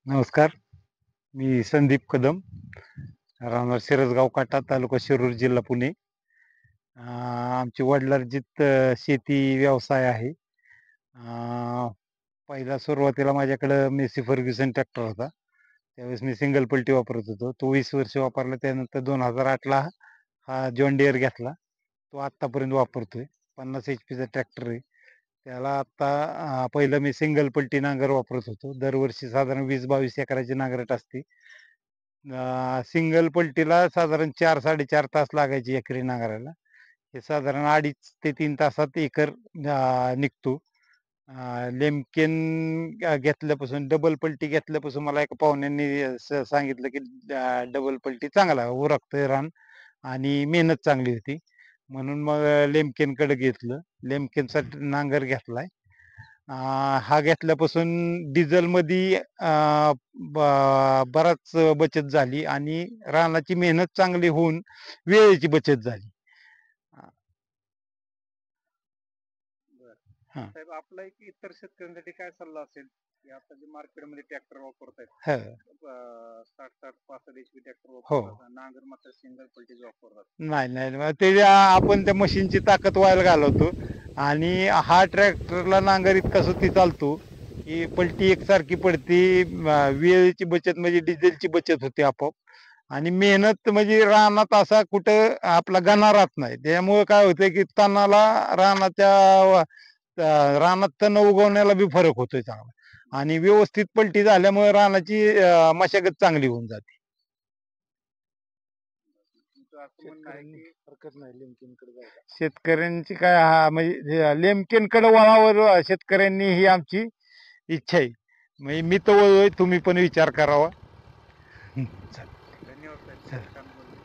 नमस्कार. मी संदीप कदम, राहणार शिरसगाव काटा, तालुका शिरूर, जिल्हा पुणे. आमची वडिलार्जित शेती व्यवसाय आहे. पहिला सुरुवातीला माझ्याकडं मेसी फर्ग्युसन ट्रॅक्टर होता. त्यावेळेस मी सिंगल पल्टी वापरत होतो. तो 20 वर्ष वापरला. त्यानंतर 2008ला हा जॉन डिअर घेतला. तो आत्तापर्यंत वापरतोय. 50 एच.पीचा ट्रॅक्टर आहे. त्याला आता पहिलं मी सिंगल पल्टी नांगर वापरत होतो. दरवर्षी साधारण 20-22 एकराची नांगरट असते. सिंगल पल्टीला साधारण 4-4.5 तास लागायची एकरी नांगरायला. हे साधारण 2.5 ते 3 तासात एकर निघतो. लेमकेन घेतल्यापासून डबल पल्टी घेतल्यापासून मला एका पाहुण्यांनी सांगितलं की डबल पल्टी चांगला उरकतंय रान आणि मेहनत चांगली होती. म्हणून मग लेमकेनकडे घेतलं. लेमकेनचा नांगर घेतलाय. हा घेतल्यापासून डिझेलमध्ये बराच बचत झाली आणि रानाची मेहनत चांगली होऊन वेळेची बचत झाली. हां. साहेब, आपला एक इतर शेतकऱ्यांसाठी काय सल्ला असेल की आता जे मार्केटमध्ये ट्रॅक्टर वापरतायत, हं. 60-65 HP ट्रॅक्टर हो. वापरतात, नांगर मात्र सिंगल पल्टीच वापरतात. नाही. मग ते आपण त्या मशीनची ताकद व्हायला घालवतो आणि हा ट्रॅक्टरला नांगर इतका सुट्टी चालतो की पलटी एकसारखी पडती. वेळेची बचत म्हणजे डिझेलची बचत होते आपोआप आणि मेहनत म्हणजे रानात असा कुठं आपला गणा राहत नाही. त्यामुळे काय होतंय की तणाला रानात तण उगवण्याला बी फरक होतोय चांगला आणि व्यवस्थित पलटी झाल्यामुळे रानाची मशागत चांगली होऊन जाते. तुमचं असं म्हणणं आहे की हरकत नाही लेमकेनकडे जायला. शेतकऱ्यांची काय म्हणजे लेमकेनकडे वळावं शेतकऱ्यांनी ही आमची इच्छा आहे. म्हणजे मी तर वळलोय, तुम्ही पण विचार करावा. धन्यवाद साहेब, चल. छान बोलले.